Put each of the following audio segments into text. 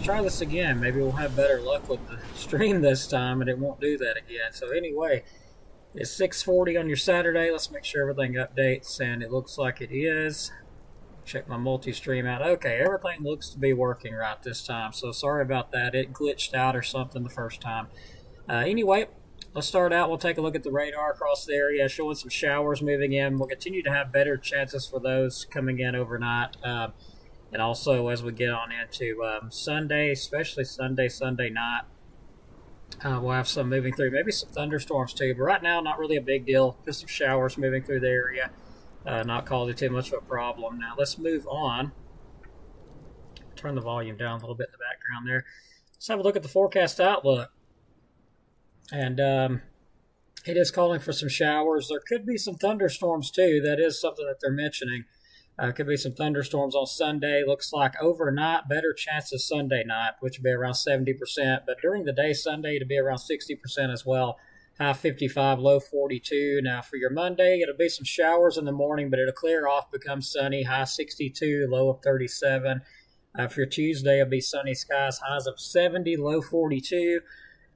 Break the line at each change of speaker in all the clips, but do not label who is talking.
try this again. Maybe we'll have better luck with the stream this time and it won't do that again. So anyway, it's 6:40 on your Saturday. Let's make sure everything updates, and it looks like it is. Check my multi-stream out. Okay, everything looks to be working right this time. So sorry about that. It glitched out or something the first time. Anyway, let's start out. We'll take a look at the radar across the area, showing some showers moving in. We'll continue to have better chances for those coming in overnight. And also as we get on into Sunday, especially Sunday night, we'll have some moving through, maybe some thunderstorms too. But right now, not really a big deal. Just some showers moving through the area, not causing too much of a problem. Now let's move on. Turn the volume down a little bit in the background there. Let's have a look at the forecast outlook. And it is calling for some showers. There could be some thunderstorms too. That is something that they're mentioning. Could be some thunderstorms on Sunday. Looks like overnight, better chances Sunday night, which would be around 70%. But during the day, Sunday, it'll be around 60% as well. High 55, low 42. Now, for your Monday, it'll be some showers in the morning, but it'll clear off, become sunny. High 62, low of 37. For your Tuesday, it'll be sunny skies, highs of 70, low 42.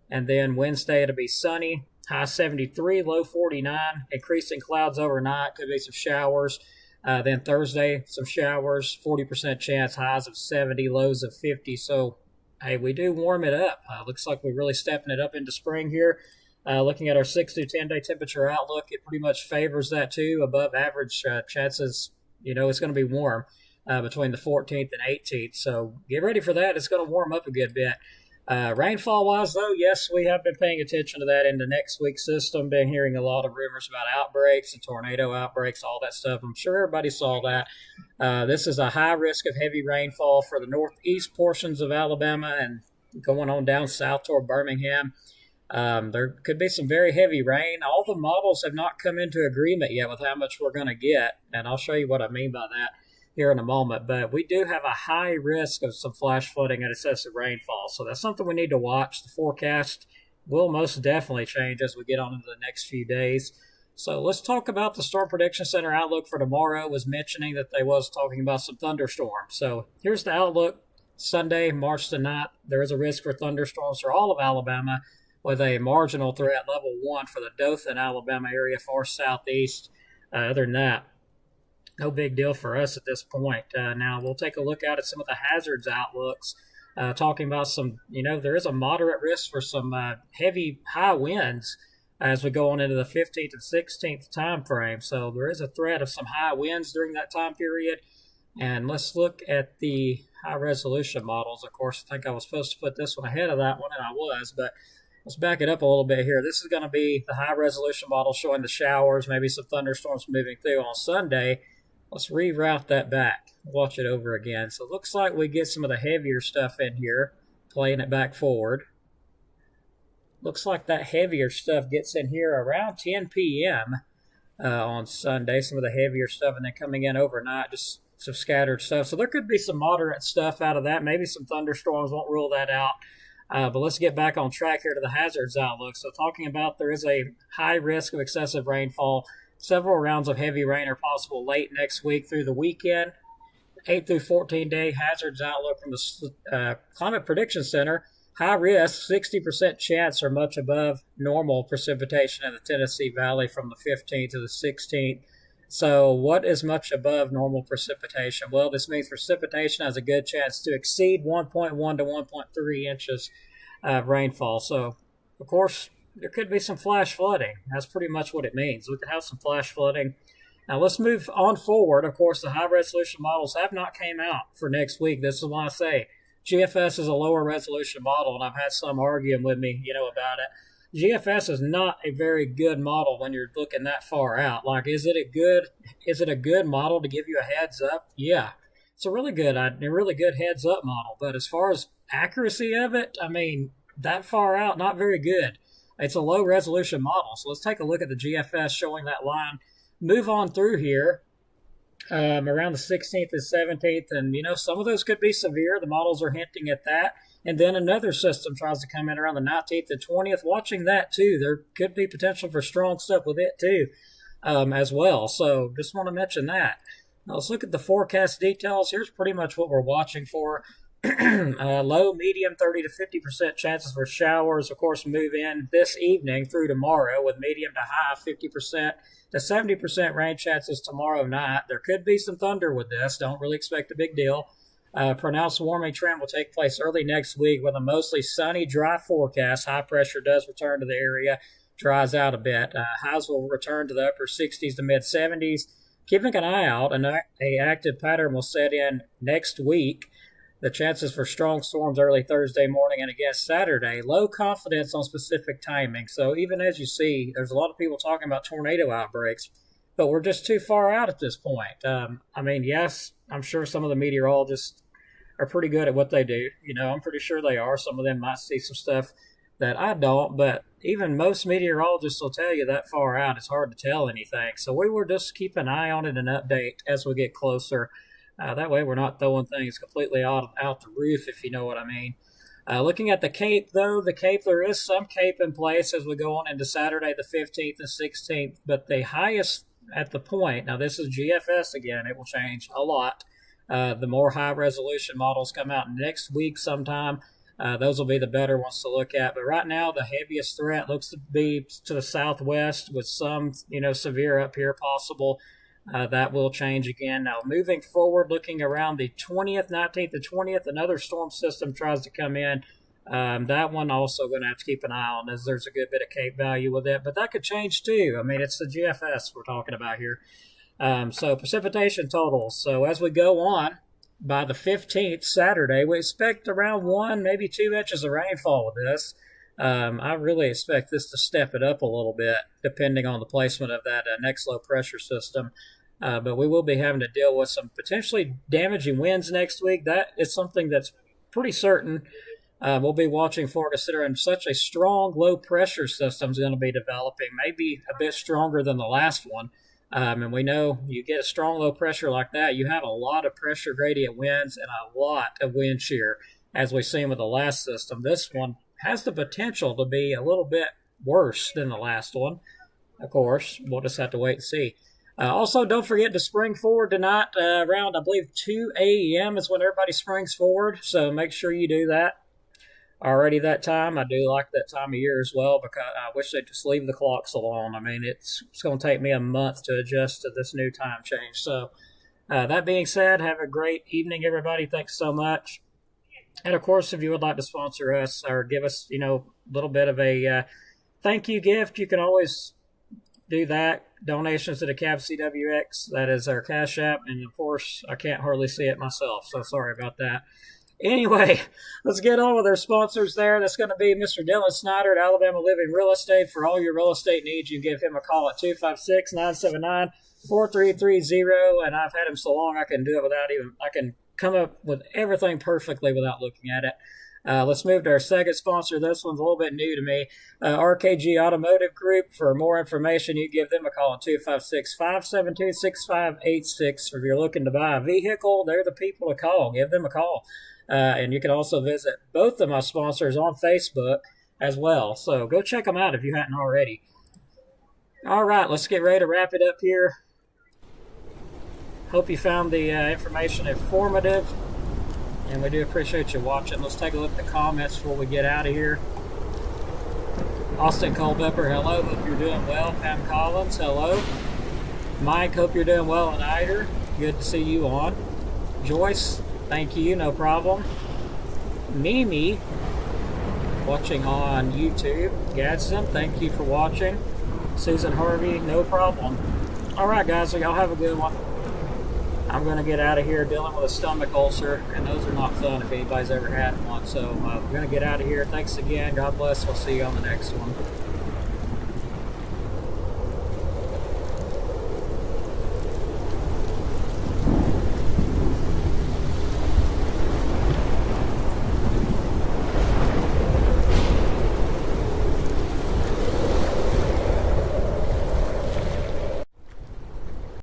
And then Wednesday, it'll be sunny. High 73, low 49. Increasing clouds overnight. Could be some showers. Then Thursday, some showers, 40% chance, highs of 70, lows of 50. So, hey, we do warm it up. Looks like we're really stepping it up into spring here. Looking at our 6 to 10-day temperature outlook, it pretty much favors that too. Above average chances, it's going to be warm between the 14th and 18th. So get ready for that. It's going to warm up a good bit. Rainfall-wise, though, yes, we have been paying attention to that in the next week's system. Been hearing a lot of rumors about outbreaks and tornado outbreaks, all that stuff. I'm sure everybody saw that. This is a high risk of heavy rainfall for the northeast portions of Alabama and going on down south toward Birmingham. There could be some very heavy rain. All the models have not come into agreement yet with how much we're going to get, and I'll show you what I mean by that here in a moment. But we do have a high risk of some flash flooding and excessive rainfall, so that's something we need to watch. The forecast will most definitely change as we get on into the next few days. So let's talk about the Storm Prediction Center outlook for tomorrow. Was mentioning that they was talking about some thunderstorms. So here's the outlook. Sunday, March the 9th, there is a risk for thunderstorms for all of Alabama with a marginal threat level 1 for the Dothan, Alabama area, far southeast. Other than that, no big deal for us at this point. Now, we'll take a look at some of the hazards outlooks, talking about some, there is a moderate risk for some heavy high winds as we go on into the 15th and 16th time frame. So there is a threat of some high winds during that time period. And let's look at the high-resolution models. Of course, I think I was supposed to put this one ahead of that one, and I was, but let's back it up a little bit here. This is going to be the high-resolution model showing the showers, maybe some thunderstorms moving through on Sunday. Let's reroute that back, watch it over again. So it looks like we get some of the heavier stuff in here, playing it back forward. Looks like that heavier stuff gets in here around 10 p.m. On Sunday, some of the heavier stuff, and then coming in overnight, just some scattered stuff. So there could be some moderate stuff out of that, maybe some thunderstorms, won't rule that out. But let's get back on track here to the hazards outlook. So talking about there is a high risk of excessive rainfall. Several rounds of heavy rain are possible late next week through the weekend. 8 through 14-day hazards outlook from the Climate Prediction Center. High risk, 60% chance or much above normal precipitation in the Tennessee Valley from the 15th to the 16th. So what is much above normal precipitation? Well, this means precipitation has a good chance to exceed 1.1 to 1.3 inches of rainfall. So, of course, there could be some flash flooding. That's pretty much what it means. We could have some flash flooding. Now, let's move on forward. Of course, the high-resolution models have not came out for next week. This is why I say GFS is a lower-resolution model, and I've had some arguing with me, about it. GFS is not a very good model when you're looking that far out. Like, is it a good model to give you a heads up? Yeah. It's a really good heads up model. But as far as accuracy of it, that far out, not very good. It's a low resolution model. So let's take a look at the GFS showing that line. Move on through here around the 16th and 17th. And, some of those could be severe. The models are hinting at that. And then another system tries to come in around the 19th and 20th. Watching that, too. There could be potential for strong stuff with it, too, as well. So just want to mention that. Now, let's look at the forecast details. Here's pretty much what we're watching for. Low, medium, 30 to 50% chances for showers, of course, move in this evening through tomorrow with medium to high 50% to 70% rain chances tomorrow night. There could be some thunder with this. Don't really expect a big deal. Pronounced warming trend will take place early next week with a mostly sunny, dry forecast. High pressure does return to the area, dries out a bit. Highs will return to the upper 60s to mid 70s. Keeping an eye out, an active pattern will set in next week. The chances for strong storms early Thursday morning and again Saturday. Low confidence on specific timing. So even as you see, there's a lot of people talking about tornado outbreaks, but we're just too far out at this point. Yes, I'm sure some of the meteorologists are pretty good at what they do. I'm pretty sure they are. Some of them might see some stuff that I don't, but even most meteorologists will tell you that far out, it's hard to tell anything. So we will just keep an eye on it and update as we get closer. That way we're not throwing things completely out the roof, if you know what I mean. Looking at the Cape, though, there is some Cape in place as we go on into Saturday the 15th and 16th, but the highest at the point, now this is GFS again, it will change a lot. The more high-resolution models come out next week sometime. Those will be the better ones to look at. But right now, the heaviest threat looks to be to the southwest with some, severe up here possible. That will change again. Now, moving forward, looking around the 20th, 19th, and 20th, another storm system tries to come in. That one also going to have to keep an eye on, as there's a good bit of Cape value with it. But that could change too. It's the GFS we're talking about here. So precipitation totals. So as we go on, by the 15th, Saturday, we expect around 1, maybe 2 inches of rainfall with this. I really expect this to step it up a little bit, depending on the placement of that next low pressure system. But we will be having to deal with some potentially damaging winds next week. That is something that's pretty certain we'll be watching for, considering such a strong low pressure system is going to be developing, maybe a bit stronger than the last one. And we know you get a strong low pressure like that, you have a lot of pressure gradient winds and a lot of wind shear, as we've seen with the last system. This one has the potential to be a little bit worse than the last one. Of course, we'll just have to wait and see. Also, don't forget to spring forward tonight around, I believe, 2 a.m. is when everybody springs forward, so make sure you do that. Already that time, I do like that time of year as well, because I wish they'd just leave the clocks alone. It's going to take me a month to adjust to this new time change. So that being said, have a great evening, everybody. Thanks so much. And, of course, if you would like to sponsor us or give us, a little bit of a thank you gift, you can always do that. Donations to the Cab CWX, that is our Cash App. And, of course, I can't hardly see it myself, so sorry about that. Anyway, let's get on with our sponsors there. That's going to be Mr. Dylan Snyder at Alabama Living Real Estate. For all your real estate needs, you give him a call at 256-979-4330. And I've had him so long I can do it I can come up with everything perfectly without looking at it. Let's move to our second sponsor. This one's a little bit new to me. RKG Automotive Group. For more information, you give them a call at 256-572-6586. If you're looking to buy a vehicle, they're the people to call. Give them a call. And you can also visit both of my sponsors on Facebook as well. So go check them out if you hadn't already. All right, let's get ready to wrap it up here. Hope you found the information informative. And we do appreciate you watching. Let's take a look at the comments before we get out of here. Austin Culpepper, hello. Hope you're doing well. Pam Collins, hello. Mike, hope you're doing well. And Eider, good to see you on. Joyce, thank you, no problem. Mimi, watching on YouTube. Gadsden, thank you for watching. Susan Harvey, no problem. All right, guys, so y'all have a good one. I'm going to get out of here dealing with a stomach ulcer, and those are not fun if anybody's ever had one. So we're going to get out of here. Thanks again. God bless. We'll see you on the next one.